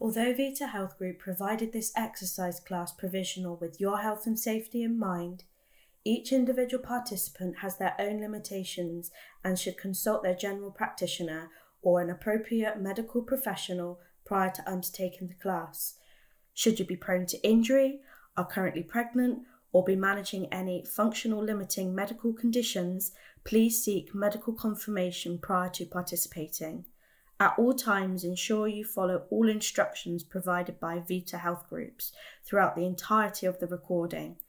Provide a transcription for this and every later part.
Although Vita Health Group provided this exercise class provisional with your health and safety in mind, each individual participant has their own limitations and should consult their general practitioner or an appropriate medical professional prior to undertaking the class. Should you be prone to injury, are currently pregnant, or be managing any functional limiting medical conditions, please seek medical confirmation prior to participating. At all times, ensure you follow all instructions provided by Vita Health Groups throughout the entirety of the recording.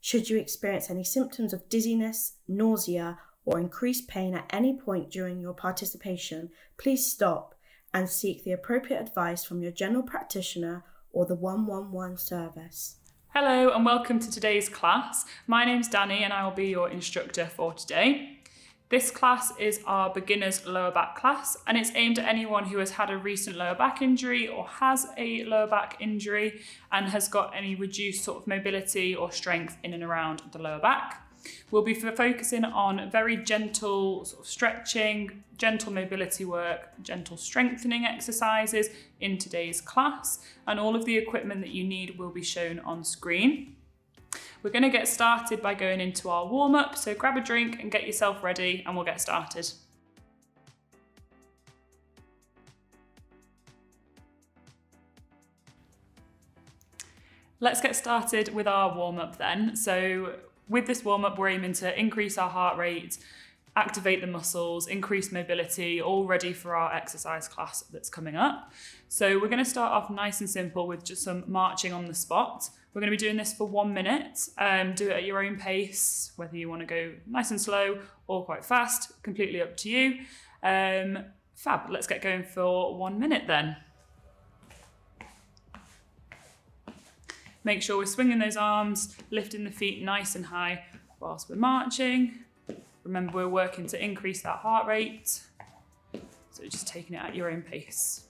Should you experience any symptoms of dizziness, nausea, or increased pain at any point during your participation, please stop and seek the appropriate advice from your general practitioner or the 111 service. Hello and welcome to today's class. My name's Danny and I will be your instructor for today. This class is our beginner's lower back class and it's aimed at anyone who has had a recent lower back injury or has a lower back injury and has got any reduced sort of mobility or strength in and around the lower back. We'll be focusing on very gentle sort of stretching, gentle mobility work, gentle strengthening exercises in today's class, and all of the equipment that you need will be shown on screen. We're going to get started by going into our warm-up, so grab a drink and get yourself ready and we'll get started. Let's get started with our warm-up then. So with this warm-up, we're aiming to increase our heart rate, activate the muscles, increase mobility, all ready for our exercise class that's coming up. So we're going to start off nice and simple with just some marching on the spot. We're going to be doing this for 1 minute. Do it at your own pace, whether you want to go nice and slow or quite fast, completely up to you. Fab, let's get going for 1 minute then. Make sure we're swinging those arms, lifting the feet nice and high whilst we're marching. Remember, we're working to increase that heart rate. So just taking it at your own pace.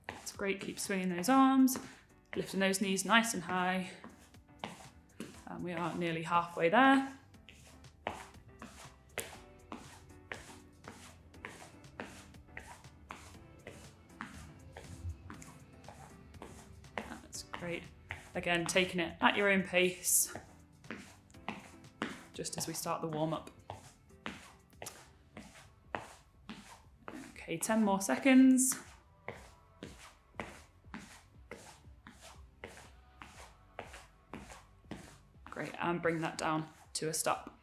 That's great, keep swinging those arms, lifting those knees nice and high. And we are nearly halfway there. Great. Again, taking it at your own pace, just as we start the warm-up. Okay, 10 more seconds. Great, and bring that down to a stop.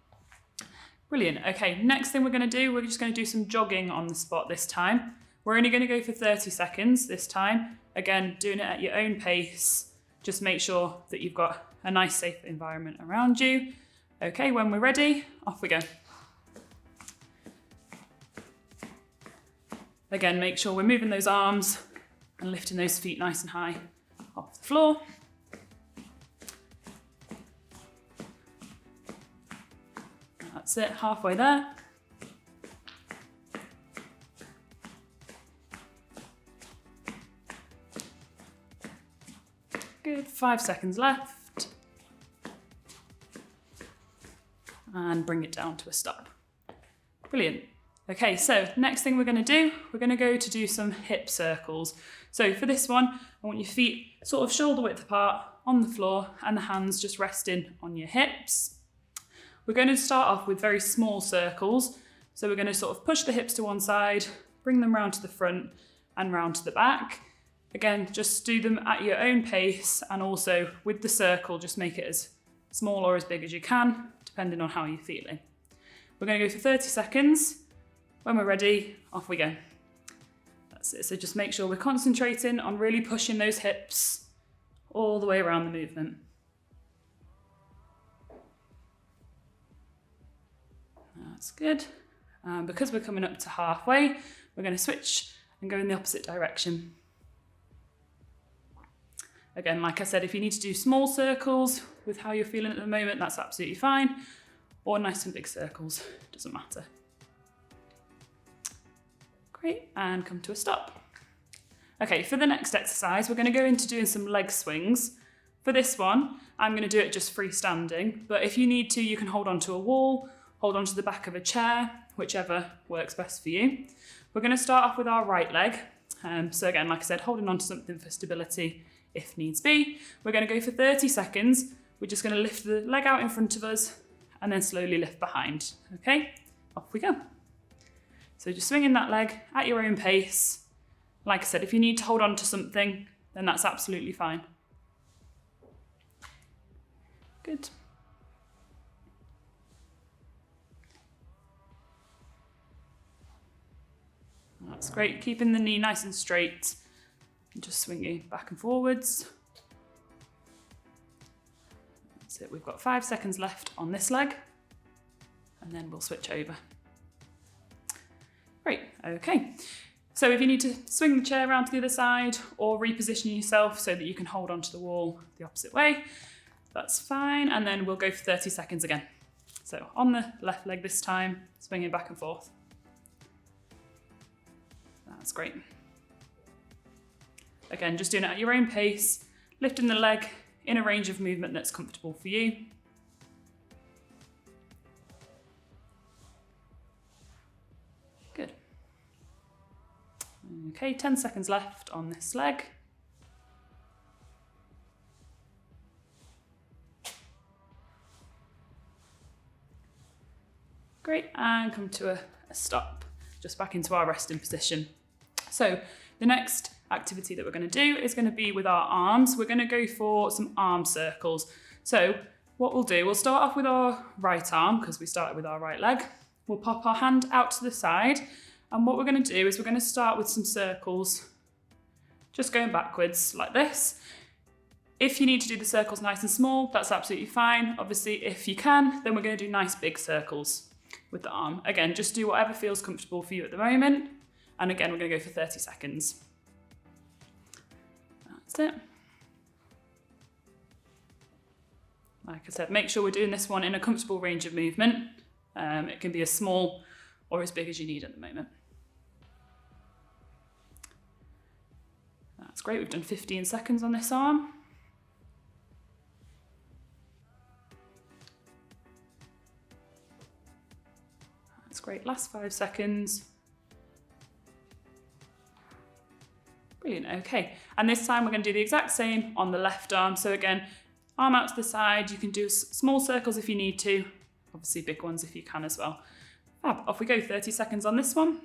Brilliant. Okay, next thing we're going to do, we're just going to do some jogging on the spot this time. We're only going to go for 30 seconds this time. Again, doing it at your own pace. Just make sure that you've got a nice, safe environment around you. Okay, when we're ready, off we go. Again, make sure we're moving those arms and lifting those feet nice and high off the floor. That's it, halfway there. Good, 5 seconds left. And bring it down to a stop. Brilliant. Okay, so next thing we're going to do, we're going to go to do some hip circles. So for this one, I want your feet sort of shoulder width apart on the floor and the hands just resting on your hips. We're going to start off with very small circles. So we're going to sort of push the hips to one side, bring them round to the front and round to the back. Again, just do them at your own pace, and also with the circle, just make it as small or as big as you can, depending on how you're feeling. We're going to go for 30 seconds. When we're ready, off we go. That's it. So just make sure we're concentrating on really pushing those hips all the way around the movement. That's good. Because we're coming up to halfway, we're going to switch and go in the opposite direction. Again, like I said, if you need to do small circles with how you're feeling at the moment, that's absolutely fine. Or nice and big circles, doesn't matter. Great, and come to a stop. Okay, for the next exercise, we're going to go into doing some leg swings. For this one, I'm going to do it just freestanding, but if you need to, you can hold onto a wall, hold onto the back of a chair, whichever works best for you. We're going to start off with our right leg. So again, like I said, holding onto something for stability if needs be. We're going to go for 30 seconds. We're just going to lift the leg out in front of us and then slowly lift behind. Okay, off we go. So just swinging that leg at your own pace. Like I said, if you need to hold on to something, then that's absolutely fine. Good. That's great. Keeping the knee nice and straight. And just swinging back and forwards. That's it. We've got 5 seconds left on this leg. And then we'll switch over. Great. Okay. So if you need to swing the chair around to the other side or reposition yourself so that you can hold onto the wall the opposite way, that's fine. And then we'll go for 30 seconds again. So on the left leg this time, swinging back and forth. That's great. Again, just doing it at your own pace, lifting the leg in a range of movement that's comfortable for you. Good. Okay, 10 seconds left on this leg. Great, and come to a stop, just back into our resting position. So the next activity that we're going to do is going to be with our arms. We're going to go for some arm circles. So what we'll do, we'll start off with our right arm because we started with our right leg. We'll pop our hand out to the side. And what we're going to do is we're going to start with some circles, just going backwards like this. If you need to do the circles nice and small, that's absolutely fine. Obviously, if you can, then we're going to do nice big circles with the arm. Again, just do whatever feels comfortable for you at the moment. And again, we're going to go for 30 seconds. That's it. Like I said, make sure we're doing this one in a comfortable range of movement. It can be as small or as big as you need at the moment. That's great. We've done 15 seconds on this arm. That's great. Last 5 seconds. Brilliant. Okay. And this time we're going to do the exact same on the left arm. So again, arm out to the side. You can do small circles if you need to. Obviously big ones if you can as well. Fab. Off we go. 30 seconds on this one.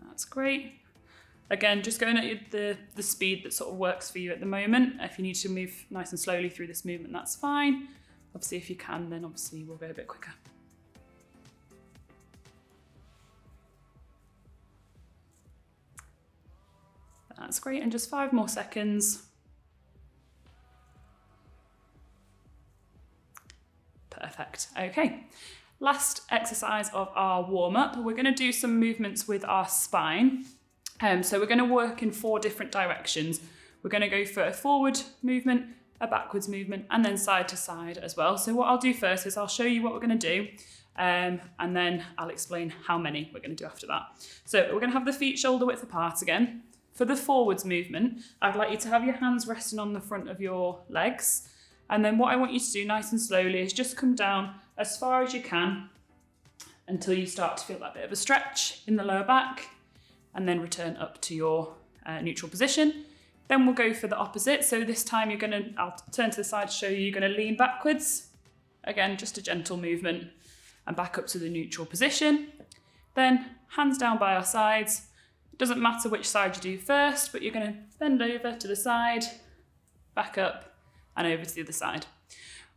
That's great. Again, just going at the speed that sort of works for you at the moment. If you need to move nice and slowly through this movement, that's fine. Obviously, if you can, then obviously we'll go a bit quicker. That's great. And just 5 more seconds. Perfect. Okay. Last exercise of our warm-up, we're going to do some movements with our spine. So we're going to work in 4 different directions. We're going to go for a forward movement, a backwards movement, and then side to side as well. So what I'll do first is I'll show you what we're going to do, and then I'll explain how many we're going to do after that. So we're going to have the feet shoulder width apart again. For the forwards movement, I'd like you to have your hands resting on the front of your legs. And then what I want you to do nice and slowly is just come down as far as you can until you start to feel that bit of a stretch in the lower back, and then return up to your neutral position. Then we'll go for the opposite. So this time I'll turn to the side to show you, you're going to lean backwards. Again, just a gentle movement and back up to the neutral position. Then hands down by our sides. It doesn't matter which side you do first, but you're going to bend over to the side, back up and over to the other side.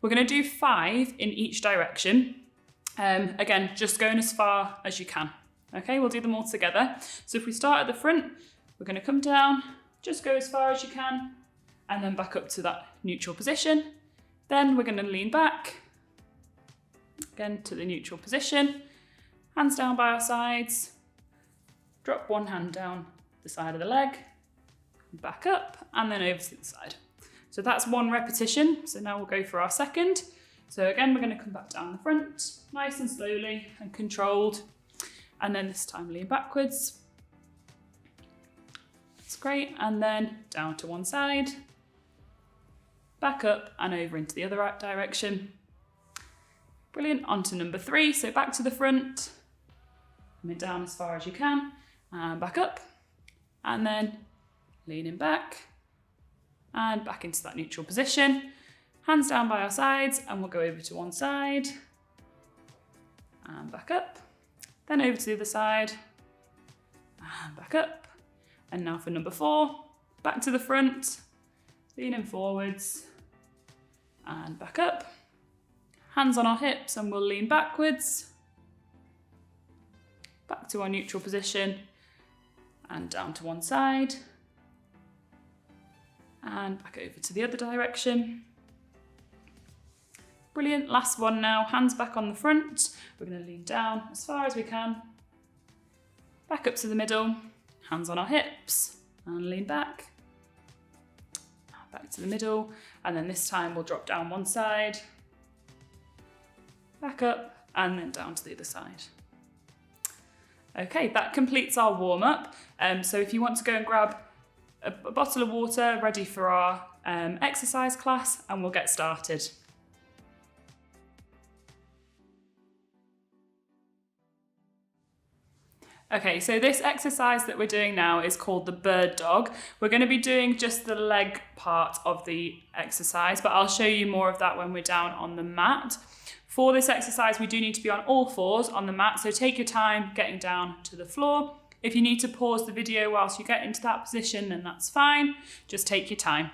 We're going to do 5 in each direction. Again, just going as far as you can. Okay, we'll do them all together. So if we start at the front, we're going to come down, just go as far as you can, and then back up to that neutral position. Then we're going to lean back, again to the neutral position, hands down by our sides, drop one hand down the side of the leg, back up, and then over to the side. So that's 1 repetition. So now we'll go for our second. So again, we're going to come back down the front, nice and slowly and controlled. And then this time lean backwards. great. And then down to one side, back up and over into the other direction. Brilliant. On to number 3. So back to the front, coming down as far as you can, and back up, and then leaning back and back into that neutral position. Hands down by our sides, and we'll go over to one side and back up, then over to the other side and back up. And now for number 4, back to the front, leaning forwards and back up. Hands on our hips, and we'll lean backwards, back to our neutral position and down to one side and back over to the other direction. Brilliant. Last one now, hands back on the front. We're going to lean down as far as we can, back up to the middle, hands on our hips and lean back to the middle, and then this time we'll drop down one side, back up, and then down to the other side. Okay, that completes our warm-up. So if you want to go and grab a bottle of water ready for our exercise class, and we'll get started. Okay, so this exercise that we're doing now is called the bird dog. We're going to be doing just the leg part of the exercise, but I'll show you more of that when we're down on the mat. For this exercise, we do need to be on all fours on the mat, so take your time getting down to the floor. If you need to pause the video whilst you get into that position, then that's fine. Just take your time.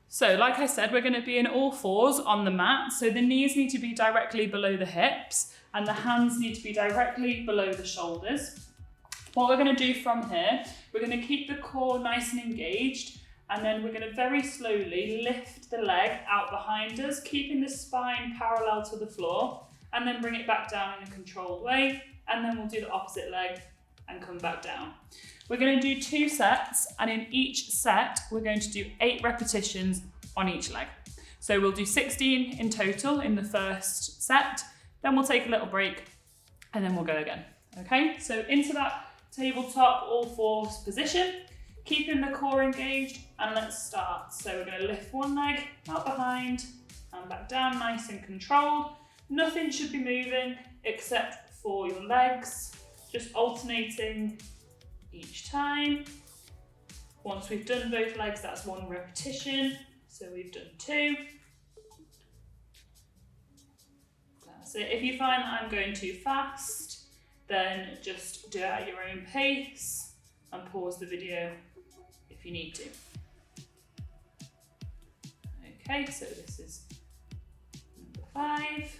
So like I said, we're going to be in all fours on the mat, so the knees need to be directly below the hips and the hands need to be directly below the shoulders. What we're going to do from here, we're going to keep the core nice and engaged, and then we're going to very slowly lift the leg out behind us, keeping the spine parallel to the floor, and then bring it back down in a controlled way, and then we'll do the opposite leg and come back down. We're going to do 2 sets, and in each set, we're going to do 8 repetitions on each leg. So we'll do 16 in total in the first set, then we'll take a little break, and then we'll go again. Okay, so into that tabletop all fours position, keeping the core engaged, and let's start. So we're going to lift one leg out behind and back down, nice and controlled. Nothing should be moving except for your legs, just alternating each time. Once we've done both legs, that's 1 repetition. So we've done 2. That's it. If you find that I'm going too fast, then just do it at your own pace and pause the video if you need to. Okay, so this is number 5.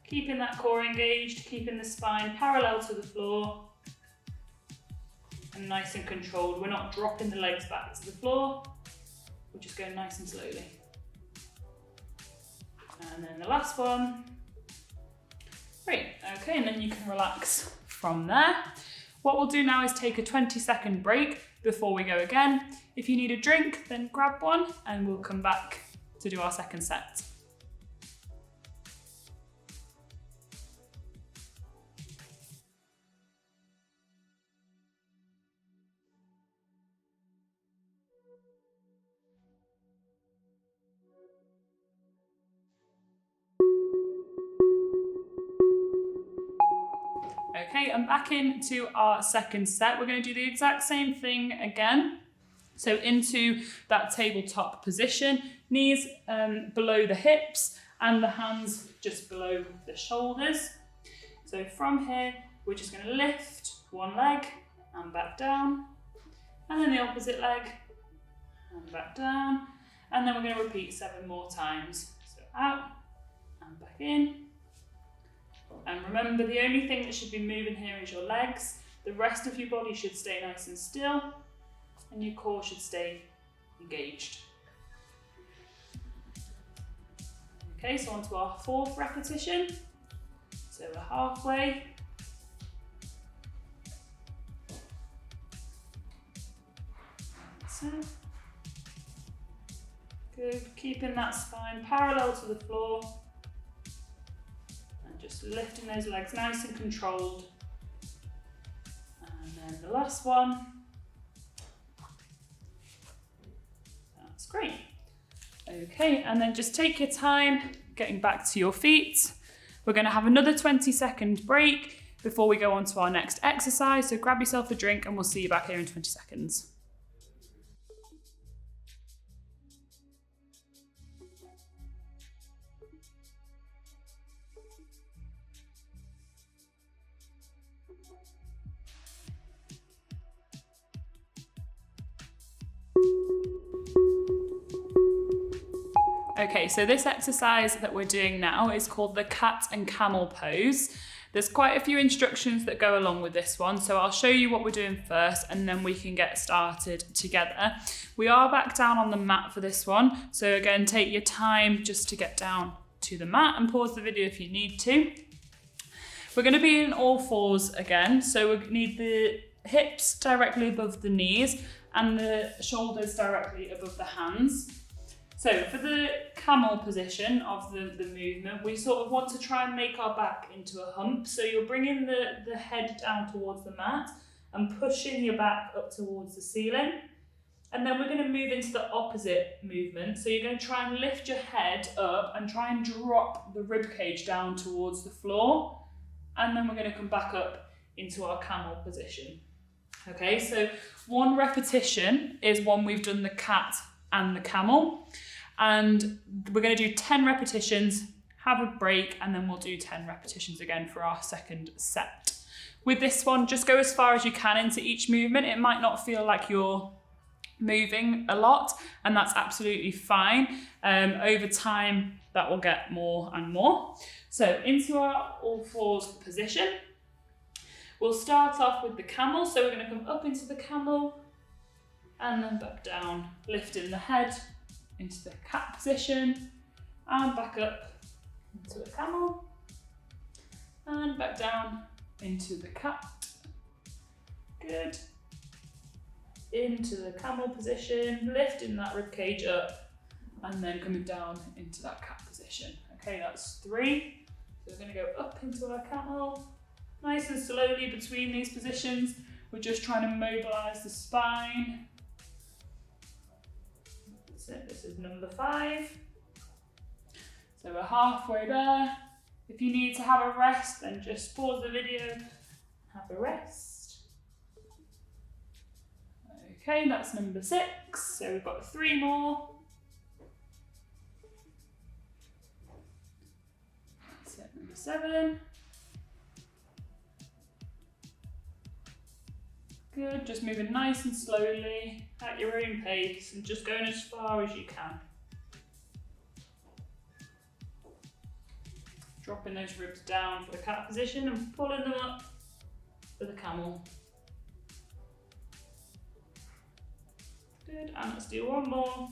Keeping that core engaged, keeping the spine parallel to the floor and nice and controlled. We're not dropping the legs back to the floor, we're just going nice and slowly. And then the last one. Great, okay, and then you can relax from there. What we'll do now is take a 20-second break before we go again. If you need a drink, then grab one and we'll come back to do our second set. Okay, and back into our second set. We're going to do the exact same thing again. So into that tabletop position, knees below the hips and the hands just below the shoulders. So from here, we're just going to lift one leg and back down, and then the opposite leg and back down, and then we're going to repeat 7 more times. So out and back in. And remember, the only thing that should be moving here is your legs. The rest of your body should stay nice and still, and your core should stay engaged. Okay, so on to our 4th repetition. So we're halfway. So, good, keeping that spine parallel to the floor. Just lifting those legs nice and controlled. And And then the last one. That's great. Okay, and then just take your time getting back to your feet. We're going to have another 20-second break before we go on to our next exercise. So grab yourself a drink and we'll see you back here in 20 seconds. Okay, so this exercise that we're doing now is called the cat and camel pose. There's quite a few instructions that go along with this one, so I'll show you what we're doing first and then we can get started together. We are back down on the mat for this one, so again, take your time just to get down to the mat and pause the video if you need to. We're going to be in all fours again, so we need the hips directly above the knees and the shoulders directly above the hands. So for the camel position of the movement, we sort of want to try and make our back into a hump. So you're bringing the head down towards the mat and pushing your back up towards the ceiling. And then we're going to move into the opposite movement. So you're going to try and lift your head up and try and drop the rib cage down towards the floor. And then we're going to come back up into our camel position. Okay, so one repetition is one we've done the cat and the camel, and we're going to do 10 repetitions, have a break, and then we'll do 10 repetitions again for our second set. With this one, just go as far as you can into each movement. It might not feel like you're moving a lot, and that's absolutely fine. Over time, that will get more and more. So into our all fours position. We'll start off with the camel. So we're going to come up into the camel, and then back down, lifting the head into the cat position, and back up into the camel, and back down into the cat. Good. Into the camel position, lifting that rib cage up, and then coming down into that cat position. Okay, that's 3. So we're going to go up into our camel, nice and slowly between these positions. We're just trying to mobilize the spine. This is number 5. So we're halfway there. If you need to have a rest, then just pause the video, have a rest. Okay, that's number 6. So we've got 3 more. That's it, number 7. Good, just moving nice and slowly at your own pace and just going as far as you can. Dropping those ribs down for the cat position and pulling them up for the camel. Good, and let's do one more.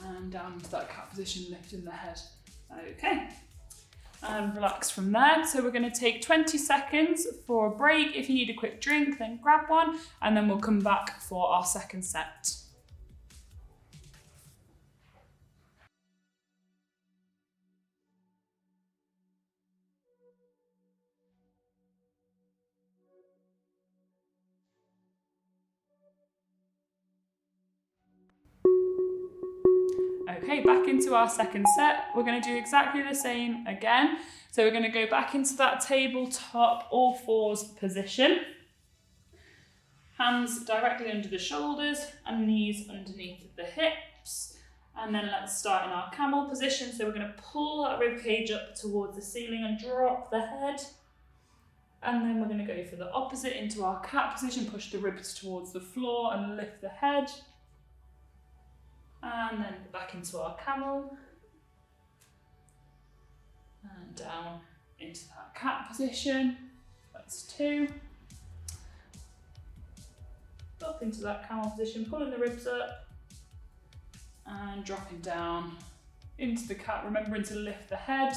And down to that cat position, lifting the head. Okay. And relax from there. So we're going to take 20 seconds for a break. If you need a quick drink, then grab one, and then we'll come back for our second set. Okay, back into our second set. We're going to do exactly the same again. So we're going to go back into that tabletop all fours position. Hands directly under the shoulders and knees underneath the hips. And then let's start in our camel position. So we're going to pull that rib cage up towards the ceiling and drop the head. And then we're going to go for the opposite into our cat position, push the ribs towards the floor and lift the head. And then back into our camel. And down into that cat position. That's 2. Up into that camel position, pulling the ribs up. And dropping down into the cat, remembering to lift the head.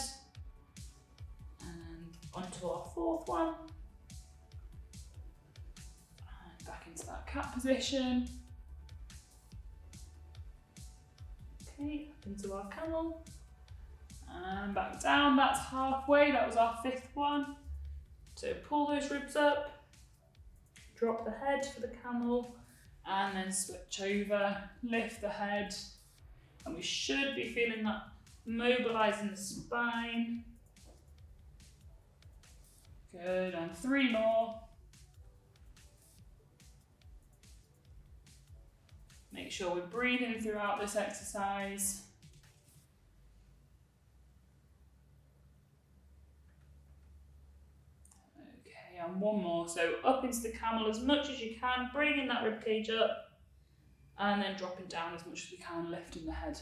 And onto our 4th one. And back into that cat position. Okay, up into our camel. And back down, that's halfway, that was our 5th one. So pull those ribs up, drop the head for the camel, and then switch over, lift the head, and we should be feeling that mobilising the spine. Good, and 3 more. Make sure we're breathing throughout this exercise. Okay, and 1 more. So up into the camel as much as you can, bringing that rib cage up, and then dropping down as much as we can, lifting the head.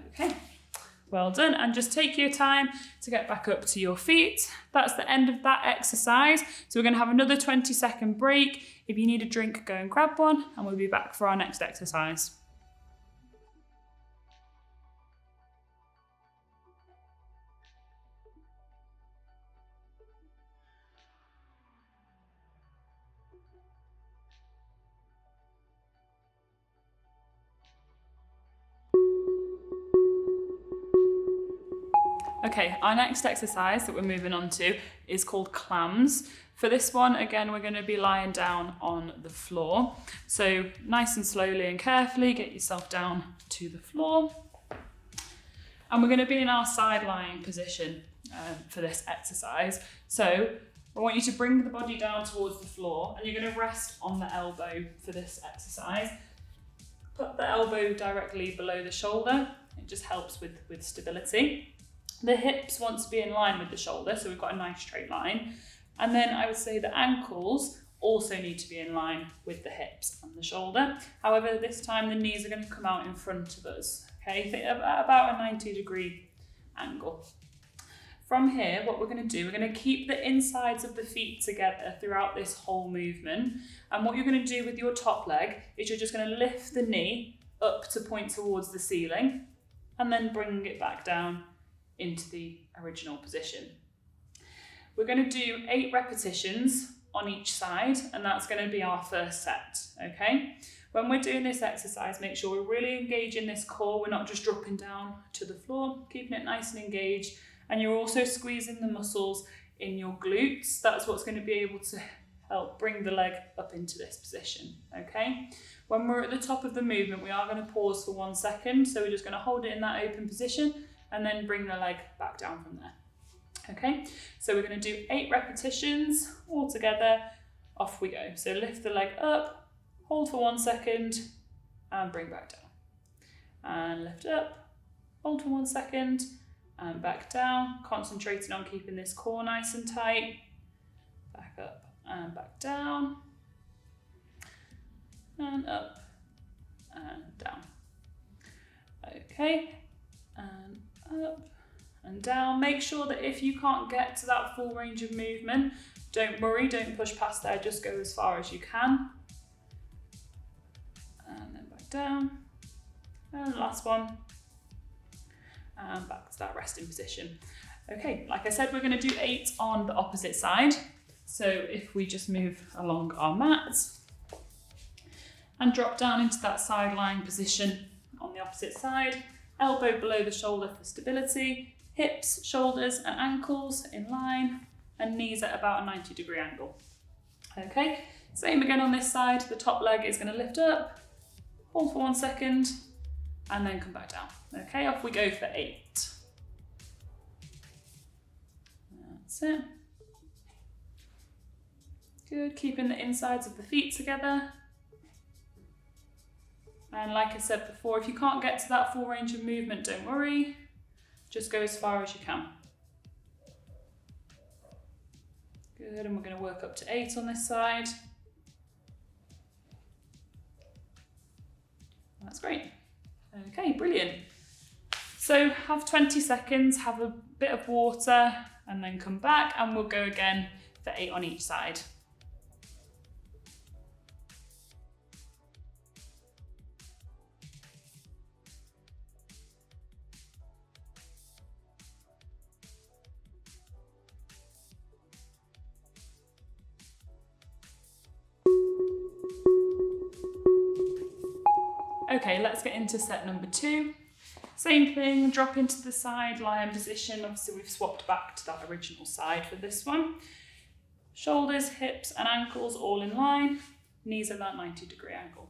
Okay, well done. And just take your time to get back up to your feet. That's the end of that exercise. So we're going to have another 20-second break. If you need a drink, go and grab one, and we'll be back for our next exercise. Okay, our next exercise that we're moving on to is called clams. For this one, again, we're going to be lying down on the floor. So nice and slowly and carefully get yourself down to the floor. And we're going to be in our side lying position for this exercise. So I want you to bring the body down towards the floor, and you're going to rest on the elbow for this exercise. Put the elbow directly below the shoulder. It just helps with stability. The hips want to be in line with the shoulder, so we've got a nice straight line. And then I would say the ankles also need to be in line with the hips and the shoulder. However, this time the knees are going to come out in front of us. Okay, think about a 90-degree angle. From here, what we're going to do, we're going to keep the insides of the feet together throughout this whole movement. And what you're going to do with your top leg is you're just going to lift the knee up to point towards the ceiling, and then bring it back down into the original position. We're going to do 8 repetitions on each side, and that's going to be our first set, okay? When we're doing this exercise, make sure we're really engaging this core. We're not just dropping down to the floor, keeping it nice and engaged, and you're also squeezing the muscles in your glutes. That's what's going to be able to help bring the leg up into this position, okay? When we're at the top of the movement, we are going to pause for 1 second, so we're just going to hold it in that open position, and then bring the leg back down from there. Okay, so we're going to do 8 repetitions all together. Off we go. So lift the leg up, hold for 1 second, and bring back down. And lift up, hold for 1 second, and back down. Concentrating on keeping this core nice and tight. Back up and back down. And up and down. Okay, and up and down. Make sure that if you can't get to that full range of movement, don't worry, don't push past there, just go as far as you can. And then back down. And last one. And back to that resting position. Okay, like I said, we're going to do 8 on the opposite side. So if we just move along our mat and drop down into that side lying position on the opposite side. Elbow below the shoulder for stability, hips, shoulders and ankles in line, and knees at about a 90-degree angle. Okay, same again on this side. The top leg is going to lift up, hold for 1 second, and then come back down. Okay, off we go for 8. That's it. Good, keeping the insides of the feet together. And like I said before, if you can't get to that full range of movement, don't worry. Just go as far as you can. Good, and we're going to work up to 8 on this side. That's great. Okay, brilliant. So have 20 seconds, have a bit of water, and then come back, and we'll go again for 8 on each side. Okay, let's get into set number 2. Same thing, drop into the side lion position. Obviously we've swapped back to that original side for this one. Shoulders, hips and ankles all in line, knees at that 90-degree angle.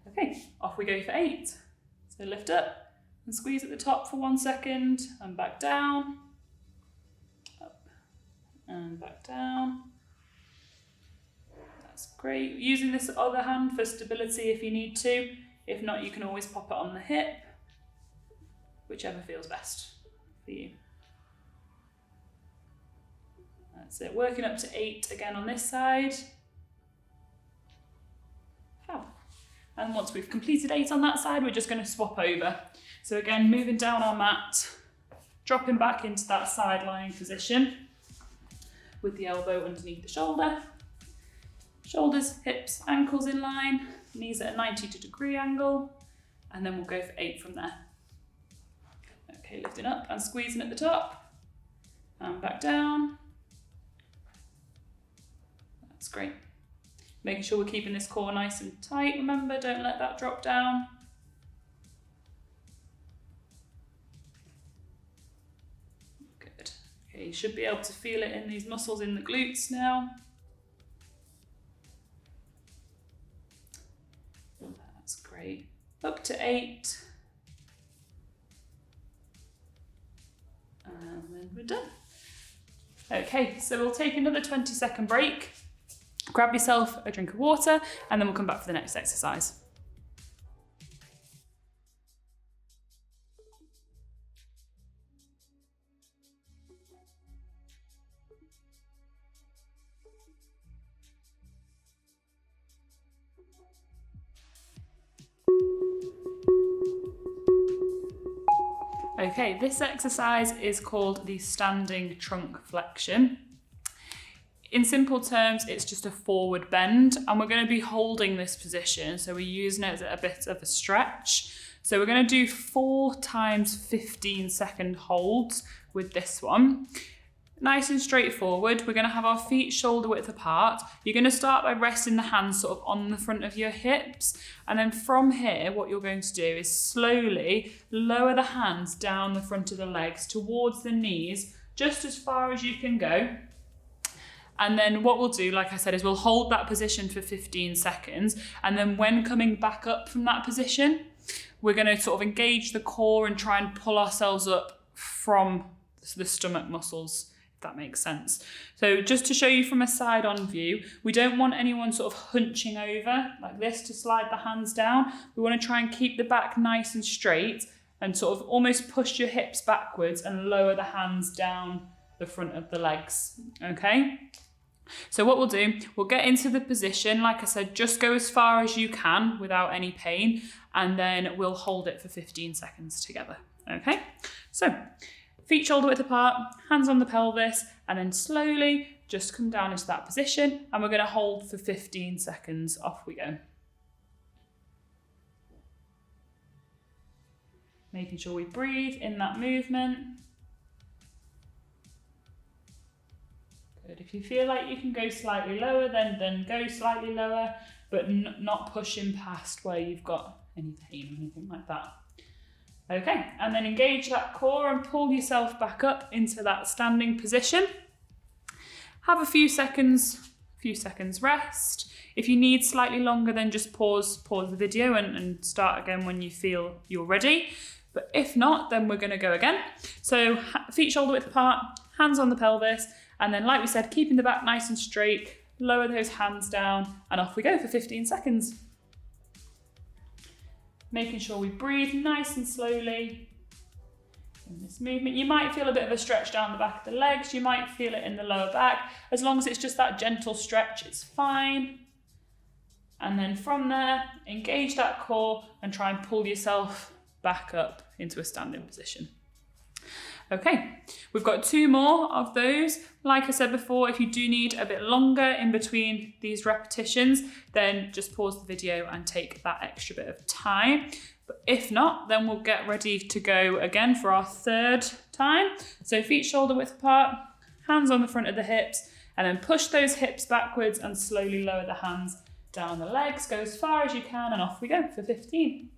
Okay, off we go for 8. So lift up and squeeze at the top for 1 second and back down, up and back down. That's great. Using this other hand for stability if you need to. If not, you can always pop it on the hip, whichever feels best for you. That's it, working up to 8 again on this side. Fab. And once we've completed 8 on that side, we're just going to swap over. So again, moving down our mat, dropping back into that side lying position with the elbow underneath the shoulder. Shoulders, hips, ankles in line, knees at a 90-degree angle, and then we'll go for 8 from there. Okay, lifting up and squeezing at the top, and back down. That's great. Making sure we're keeping this core nice and tight, remember, don't let that drop down. Good. Okay, you should be able to feel it in these muscles in the glutes now. That's great. Up to 8. And then we're done. Okay, so we'll take another 20-second break. Grab yourself a drink of water and then we'll come back for the next exercise. Okay, this exercise is called the standing trunk flexion. In simple terms, it's just a forward bend and we're going to be holding this position. So we're using it as a bit of a stretch. So we're going to do 4 times 15-second holds with this one. Nice and straightforward. We're going to have our feet shoulder width apart. You're going to start by resting the hands sort of on the front of your hips. And then from here, what you're going to do is slowly lower the hands down the front of the legs towards the knees, just as far as you can go. And then what we'll do, like I said, is we'll hold that position for 15 seconds. And then when coming back up from that position, we're going to sort of engage the core and try and pull ourselves up from the stomach muscles, if that makes sense. So just to show you from a side on view, we don't want anyone sort of hunching over like this to slide the hands down. We want to try and keep the back nice and straight and sort of almost push your hips backwards and lower the hands down the front of the legs, okay? So what we'll do, we'll get into the position, like I said, just go as far as you can without any pain, and then we'll hold it for 15 seconds together, okay? So, feet shoulder width apart, hands on the pelvis, and then slowly just come down into that position, and we're gonna hold for 15 seconds, off we go. Making sure we breathe in that movement. Good. If you feel like you can go slightly lower, then go slightly lower, but not pushing past where you've got any pain or anything like that. Okay, and then engage that core and pull yourself back up into that standing position. Have a few seconds rest. If you need slightly longer, then just pause the video and start again when you feel you're ready. But if not, then we're gonna go again. So feet shoulder width apart, hands on the pelvis, and then like we said, keeping the back nice and straight, lower those hands down, and off we go for 15 seconds. Making sure we breathe nice and slowly in this movement. You might feel a bit of a stretch down the back of the legs, you might feel it in the lower back. As long as it's just that gentle stretch, it's fine. And then from there, engage that core and try and pull yourself back up into a standing position. Okay, we've got 2 more of those. Like I said before, if you do need a bit longer in between these repetitions, then just pause the video and take that extra bit of time. But if not, then we'll get ready to go again for our 3rd time. So feet shoulder width apart, hands on the front of the hips, and then push those hips backwards and slowly lower the hands down the legs. Go as far as you can and off we go for 15.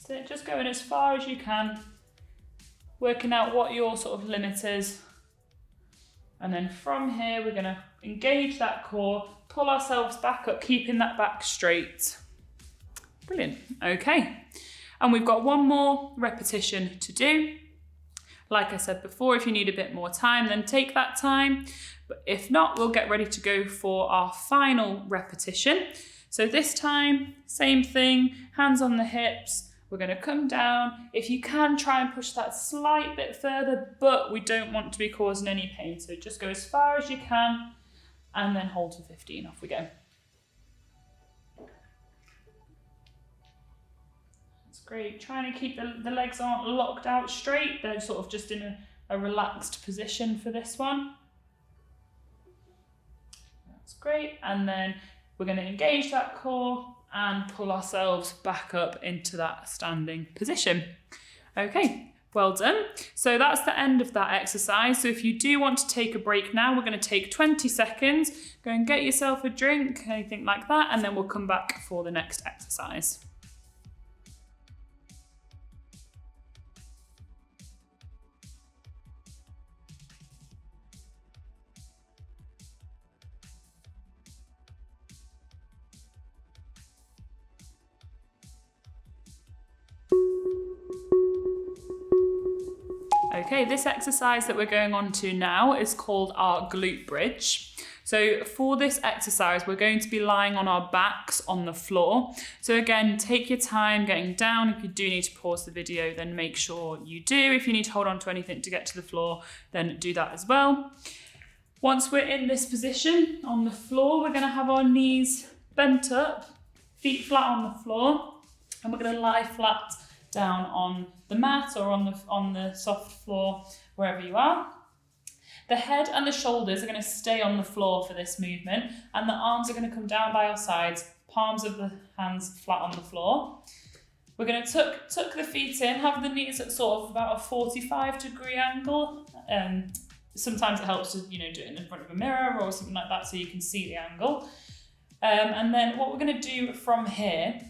So just going as far as you can, working out what your sort of limit is. And then from here, we're going to engage that core, pull ourselves back up, keeping that back straight. Brilliant. Okay. And we've got one more repetition to do. Like I said before, if you need a bit more time, then take that time. But if not, we'll get ready to go for our final repetition. So this time, same thing, hands on the hips. We're going to come down. If you can, try and push that slight bit further, but we don't want to be causing any pain. So just go as far as you can and then hold for 15. Off we go. That's great. Trying to keep the legs aren't locked out straight. They're sort of just in a relaxed position for this one. That's great. And then we're going to engage that core and pull ourselves back up into that standing position. Okay, well done. So that's the end of that exercise. So if you do want to take a break now, we're going to take 20 seconds, go and get yourself a drink, anything like that, and then we'll come back for the next exercise. Okay, this exercise that we're going on to now is called our glute bridge. So for this exercise, we're going to be lying on our backs on the floor. So again, take your time getting down. If you do need to pause the video, then make sure you do. If you need to hold on to anything to get to the floor, then do that as well. Once we're in this position on the floor, we're going to have our knees bent up, feet flat on the floor, and we're going to lie flat down on the mat or on the soft floor, wherever you are. The head and the shoulders are going to stay on the floor for this movement, and the arms are going to come down by our sides, palms of the hands flat on the floor. We're going to tuck the feet in, have the knees at sort of about a 45-degree angle. Sometimes it helps to do it in front of a mirror or something like that so you can see the angle. And then what we're going to do from here,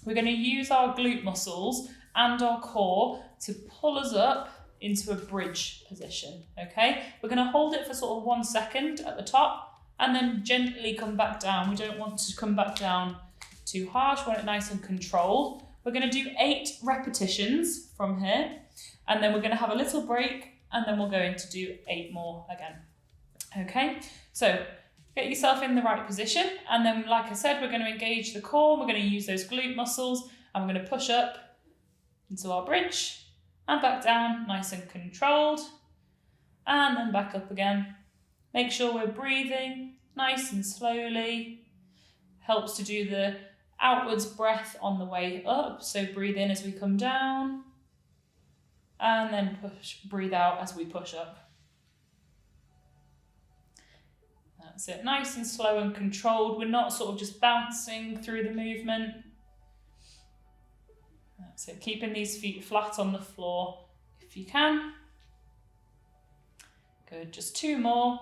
we're going to use our glute muscles and our core to pull us up into a bridge position, okay? We're going to hold it for sort of 1 second at the top and then gently come back down. We don't want to come back down too harsh, we want it nice and controlled. We're going to do 8 repetitions from here, and then we're going to have a little break, and then we'll go in to do 8 more again, okay? So get yourself in the right position, and then like I said, we're going to engage the core, we're going to use those glute muscles, and we're going to push up into our bridge and back down, nice and controlled, and then back up again. Make sure we're breathing nice and slowly. Helps to do the outwards breath on the way up, so breathe in as we come down, and then breathe out as we push up. That's it, nice and slow and controlled. We're not sort of just bouncing through the movement. That's it, keeping these feet flat on the floor if you can. Good, just 2 more.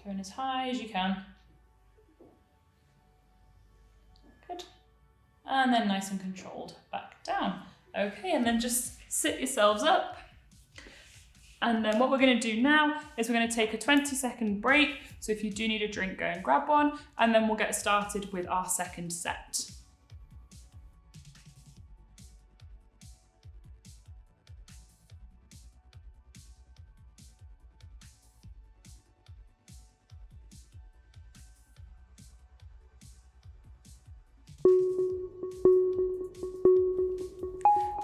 Going as high as you can. Good. And then nice and controlled, back down. Okay, and then just sit yourselves up. And then what we're going to do now is we're going to take a 20-second break. So if you do need a drink, go and grab one. And then we'll get started with our second set.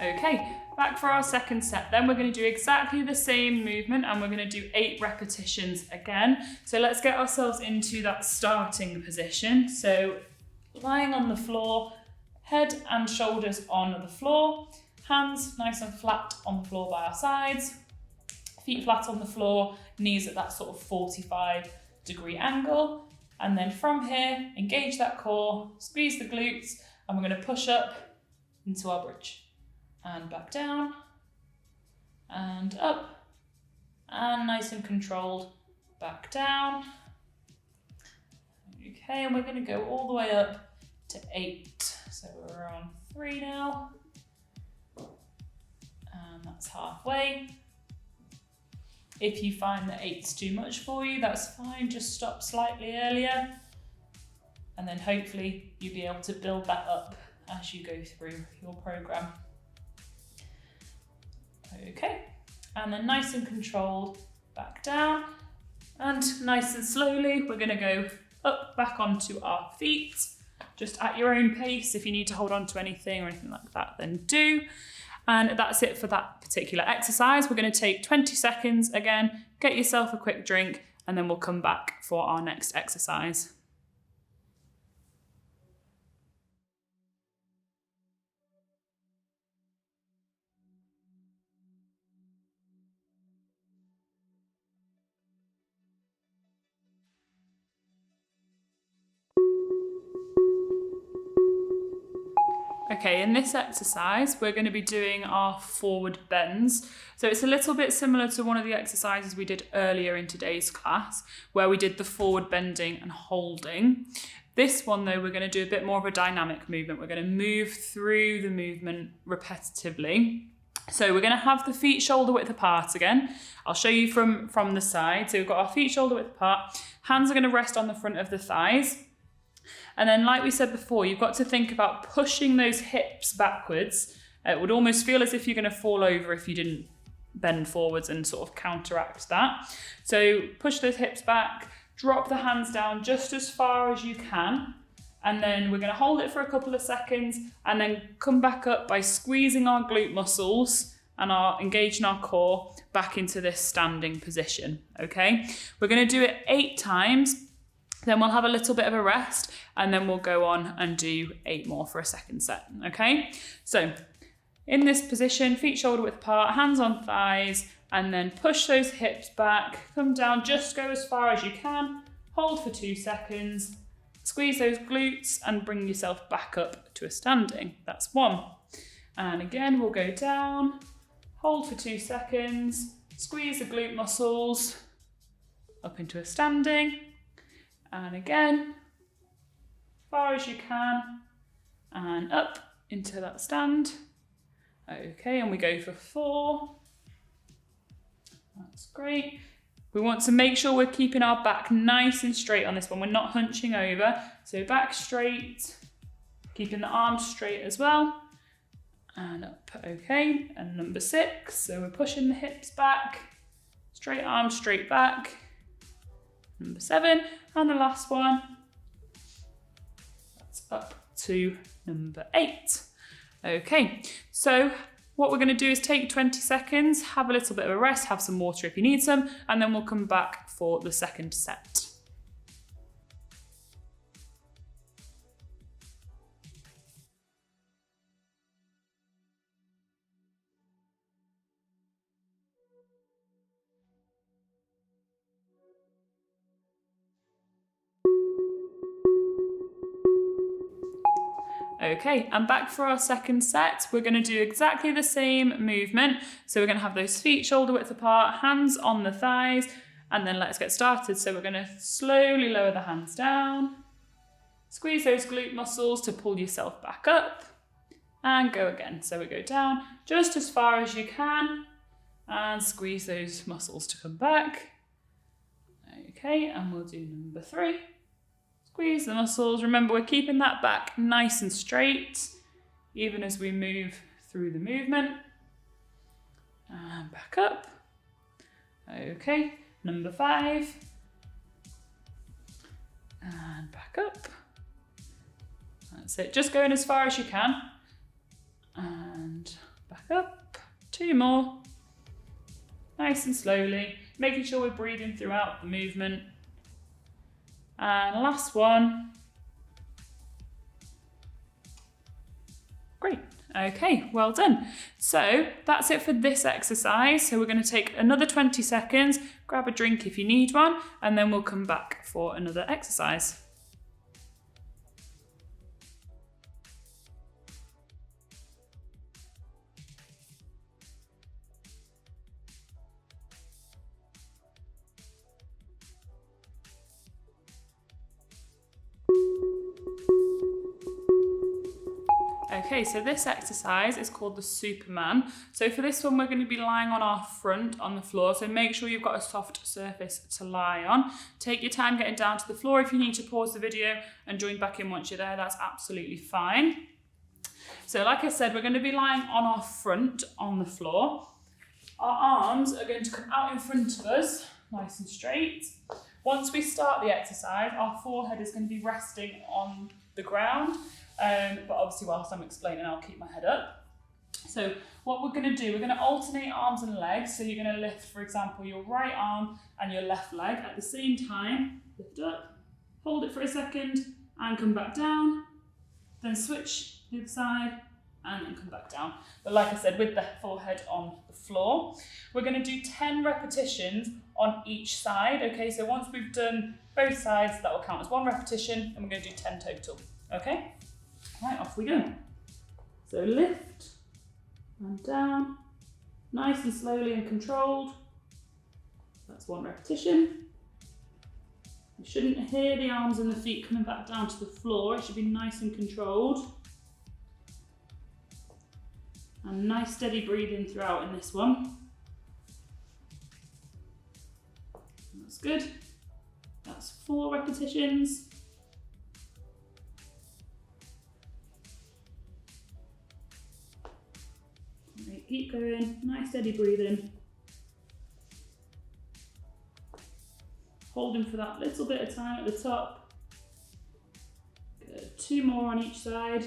Okay, back for our second set. Then we're going to do exactly the same movement, and we're going to do 8 repetitions again. So let's get ourselves into that starting position. So lying on the floor, head and shoulders on the floor, hands nice and flat on the floor by our sides, feet flat on the floor, knees at that sort of 45-degree angle. And then from here, engage that core, squeeze the glutes, and we're going to push up into our bridge. And back down, and up, and nice and controlled, back down. Okay, and we're going to go all the way up to 8. So we're on 3 now. And that's halfway. If you find that 8's too much for you, that's fine, just stop slightly earlier. And then hopefully you'll be able to build that up as you go through your program. Okay, and then nice and controlled, back down. And nice and slowly, we're gonna go up, back onto our feet, just at your own pace. If you need to hold on to anything or anything like that, then do. And that's it for that particular exercise. We're gonna take 20 seconds again, get yourself a quick drink, and then we'll come back for our next exercise. Okay, in this exercise, we're going to be doing our forward bends. So it's a little bit similar to one of the exercises we did earlier in today's class, where we did the forward bending and holding. This one, though, we're going to do a bit more of a dynamic movement. We're going to move through the movement repetitively. So we're going to have the feet shoulder width apart again. I'll show you from the side. So we've got our feet shoulder width apart. Hands are going to rest on the front of the thighs. And then, like we said before, you've got to think about pushing those hips backwards. It would almost feel as if you're going to fall over if you didn't bend forwards and sort of counteract that. So push those hips back, drop the hands down just as far as you can. And then we're going to hold it for a couple of seconds and then come back up by squeezing our glute muscles and engaging our core back into this standing position, okay? We're going to do it 8 times. Then we'll have a little bit of a rest and then we'll go on and do 8 more for a second set, okay? So in this position, feet shoulder width apart, hands on thighs, and then push those hips back, come down, just go as far as you can, hold for 2 seconds, squeeze those glutes and bring yourself back up to a standing. That's 1. And again, we'll go down, hold for 2 seconds, squeeze the glute muscles up into a standing. And again, far as you can, and up into that stand. Okay, and we go for 4. That's great. We want to make sure we're keeping our back nice and straight on this one. We're not hunching over. So back straight, keeping the arms straight as well. And up, okay. And number 6, so we're pushing the hips back, straight arms, straight back. Number 7, and the last one, that's up to number 8. Okay, so what we're going to do is take 20 seconds, have a little bit of a rest, have some water if you need some, and then we'll come back for the second set. Okay, and back for our second set. We're going to do exactly the same movement. So we're going to have those feet shoulder width apart, hands on the thighs, and then let's get started. So we're going to slowly lower the hands down, squeeze those glute muscles to pull yourself back up, and go again. So we go down just as far as you can, and squeeze those muscles to come back. Okay, and we'll do number 3. Squeeze the muscles. Remember, we're keeping that back nice and straight, even as we move through the movement. And back up. Okay, number 5. And back up. That's it. Just going as far as you can. And back up. 2 more. Nice and slowly, making sure we're breathing throughout the movement. And last one. Great. Okay, well done. So that's it for this exercise. So we're going to take another 20 seconds, grab a drink if you need one, and then we'll come back for another exercise. Okay, so this exercise is called the Superman. So for this one, we're going to be lying on our front on the floor. So make sure you've got a soft surface to lie on. Take your time getting down to the floor. If you need to pause the video and join back in once you're there, that's absolutely fine. So like I said, we're going to be lying on our front on the floor. Our arms are going to come out in front of us, nice and straight. Once we start the exercise, our forehead is going to be resting on the ground. But obviously whilst I'm explaining, I'll keep my head up. So what we're going to do, we're going to alternate arms and legs. So you're going to lift, for example, your right arm and your left leg at the same time. Lift up, hold it for a second and come back down. Then switch the other side and then come back down. But like I said, with the forehead on the floor, we're going to do 10 repetitions on each side. Okay, so once we've done both sides, that will count as 1 repetition and we're going to do 10 total. Okay? Right, off we go. So lift and down, nice and slowly and controlled. That's 1 repetition. You shouldn't hear the arms and the feet coming back down to the floor. It should be nice and controlled. And nice steady breathing throughout in this one. That's good. That's 4 repetitions. Right, keep going, nice steady breathing. Holding for that little bit of time at the top. Good, 2 more on each side.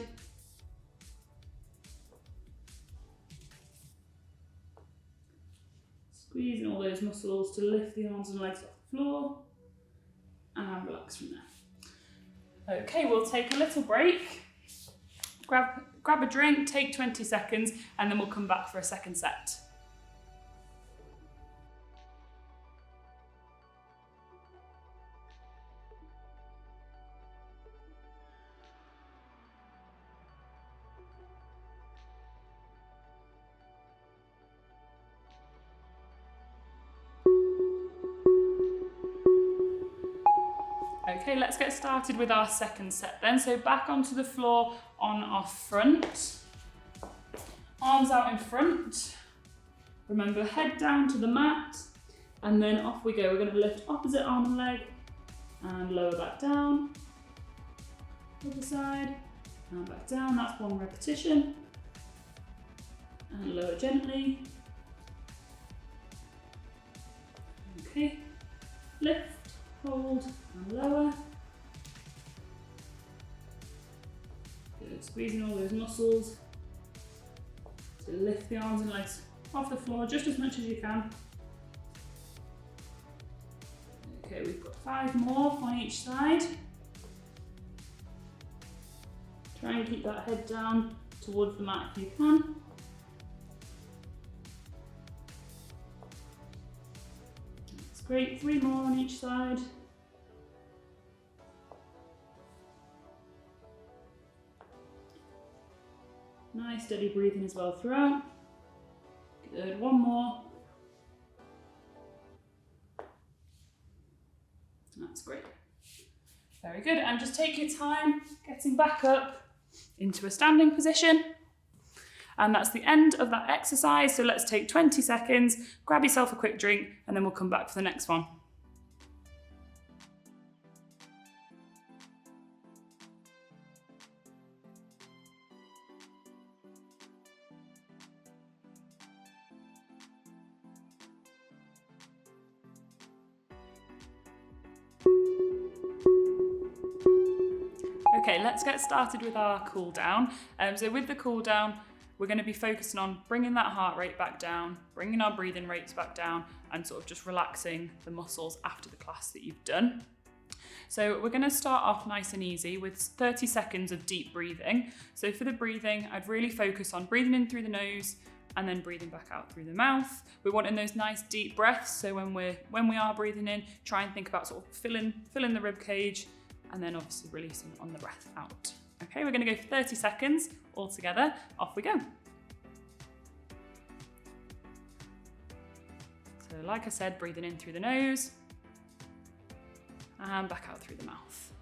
Squeezing all those muscles to lift the arms and legs off the floor and relax from there. Okay, we'll take a little break. Grab a drink, take 20 seconds, and then we'll come back for a second set. Okay, let's get started with our second set then. So back onto the floor on our front. Arms out in front. Remember, head down to the mat. And then off we go. We're going to lift opposite arm and leg. And lower back down. Other side. And back down. That's 1 repetition. And lower gently. Okay. Lift. Hold and lower. Good, squeezing all those muscles to lift the arms and legs off the floor just as much as you can. Okay, we've got 5 more on each side. Try and keep that head down towards the mat if you can. That's great, 3 more on each side. Nice steady breathing as well throughout. Good, 1 more. That's great. Very good, and just take your time getting back up into a standing position. And that's the end of that exercise. So let's take 20 seconds, grab yourself a quick drink, and then we'll come back for the next one. Okay, let's get started with our cool down. So with the cool down, we're going to be focusing on bringing that heart rate back down, bringing our breathing rates back down, and sort of just relaxing the muscles after the class that you've done. So we're going to start off nice and easy with 30 seconds of deep breathing. So for the breathing, I'd really focus on breathing in through the nose and then breathing back out through the mouth. We're wanting those nice deep breaths. So when we are breathing in, try and think about sort of filling the rib cage, and then obviously releasing on the breath out. Okay, we're going to go for 30 seconds all together. Off we go. So like I said, breathing in through the nose and back out through the mouth.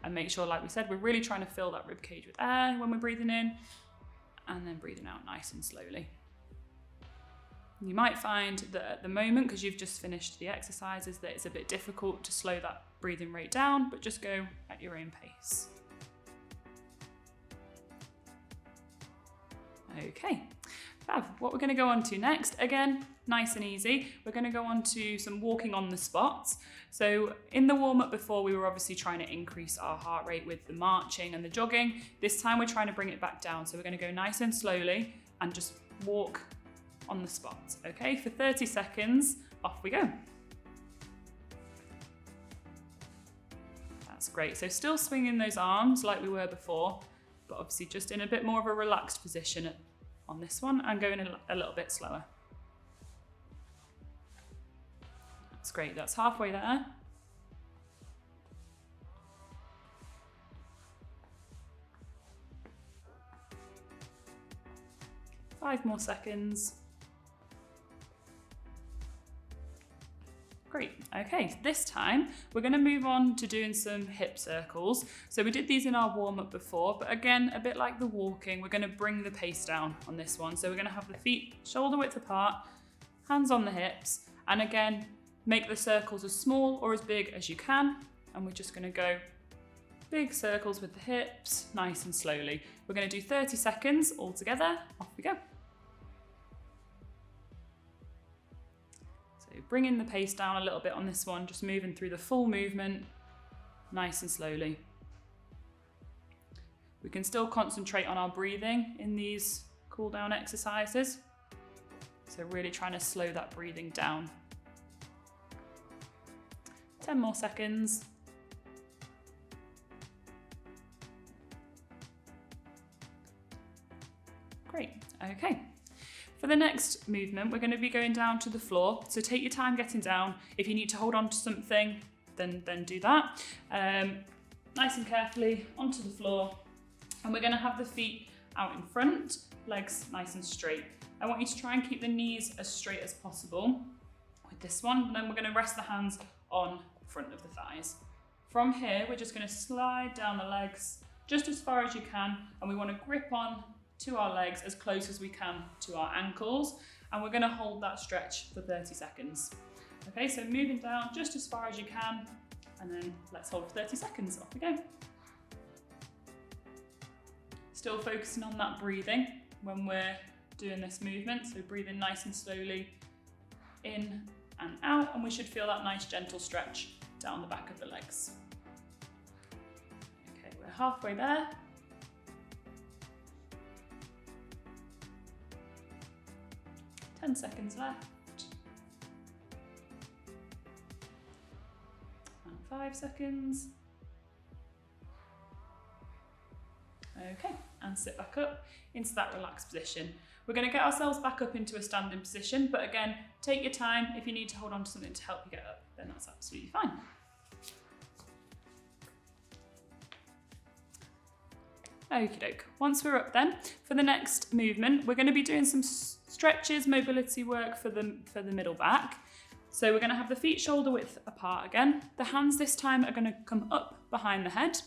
And make sure, like we said, we're really trying to fill that rib cage with air when we're breathing in and then breathing out nice and slowly. You might find that at the moment, because you've just finished the exercises, that it's a bit difficult to slow that breathing rate down, but just go at your own pace. Okay, fab. What we're going to go on to next, again, nice and easy, we're going to go on to some walking on the spots. So in the warm-up before, we were obviously trying to increase our heart rate with the marching and the jogging. This time we're trying to bring it back down. So we're going to go nice and slowly and just walk on the spots. Okay, for 30 seconds, off we go. That's great. So still swinging those arms like we were before, but obviously just in a bit more of a relaxed position on this one and going a little bit slower. That's great. That's halfway there. Five more seconds. Great. Okay, this time we're going to move on to doing some hip circles. So we did these in our warm-up before, but again, a bit like the walking, we're going to bring the pace down on this one. So we're going to have the feet shoulder width apart, hands on the hips, and again, make the circles as small or as big as you can. And we're just going to go big circles with the hips, nice and slowly. We're going to do 30 seconds all together. Off we go. Bringing the pace down a little bit on this one, just moving through the full movement, nice and slowly. We can still concentrate on our breathing in these cool down exercises. So really trying to slow that breathing down. 10 more seconds. Great, okay. For the next movement, we're going to be going down to the floor. So take your time getting down. If you need to hold on to something, then do that. Nice and carefully onto the floor. And we're going to have the feet out in front, legs nice and straight. I want you to try and keep the knees as straight as possible with this one. And then we're going to rest the hands on the front of the thighs. From here, we're just going to slide down the legs just as far as you can. And we want to grip on to our legs as close as we can to our ankles, and we're going to hold that stretch for 30 seconds. Okay, so moving down just as far as you can, and then let's hold for 30 seconds. Off we go. Still focusing on that breathing when we're doing this movement, so breathing nice and slowly in and out, and we should feel that nice gentle stretch down the back of the legs. Okay, we're halfway there. 10 seconds left. And 5 seconds. Okay, and sit back up into that relaxed position. We're going to get ourselves back up into a standing position, but again, take your time. If you need to hold on to something to help you get up, then that's absolutely fine. Okie doke. Once we're up then, for the next movement, we're going to be doing some stretches, mobility work for the middle back. So we're going to have the feet shoulder width apart again. The hands this time are going to come up behind the head.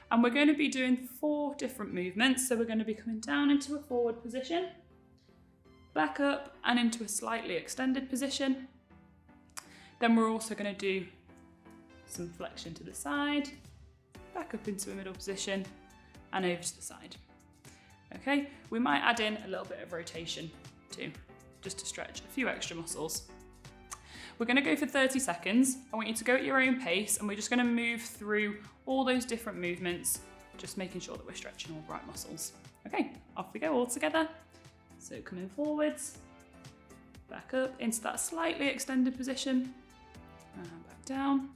And we're going to be doing 4 different movements. So we're going to be coming down into a forward position, back up and into a slightly extended position. Then we're also going to do some flexion to the side, back up into a middle position, and over to the side. Okay, we might add in a little bit of rotation too, just to stretch a few extra muscles. We're going to go for 30 seconds. I want you to go at your own pace, and we're just going to move through all those different movements, just making sure that we're stretching all the right muscles. Okay, off we go all together. So coming forwards, back up into that slightly extended position, and back down,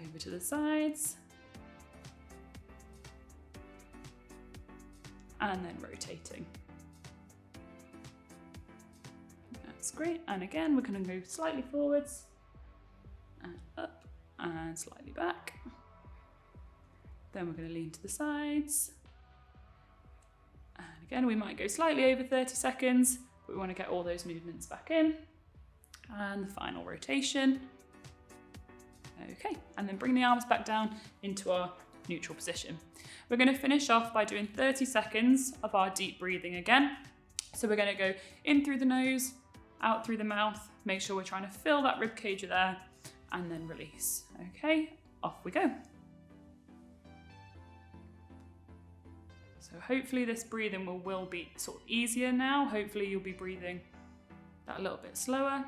over to the sides, and then rotating. That's great. And again, we're going to go slightly forwards and up and slightly back. Then we're going to lean to the sides. And again, we might go slightly over 30 seconds, but we want to get all those movements back in. And the final rotation. Okay, and then bring the arms back down into our neutral position. We're going to finish off by doing 30 seconds of our deep breathing again. So we're going to go in through the nose, out through the mouth, make sure we're trying to fill that rib cage with air, and then release. Okay, off we go. So hopefully this breathing will be sort of easier now. Hopefully you'll be breathing that a little bit slower.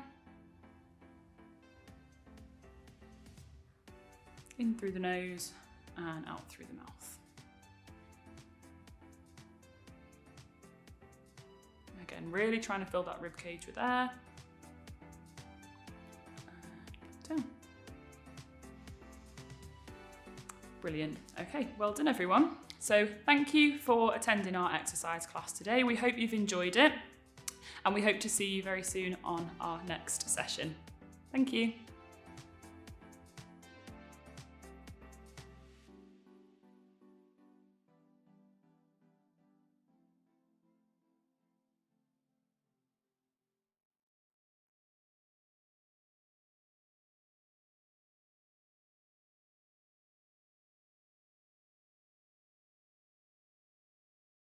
In through the nose and out through the mouth. Again, really trying to fill that rib cage with air. And down. Brilliant. Okay, well done everyone. So thank you for attending our exercise class today. We hope you've enjoyed it, and we hope to see you very soon on our next session. Thank you.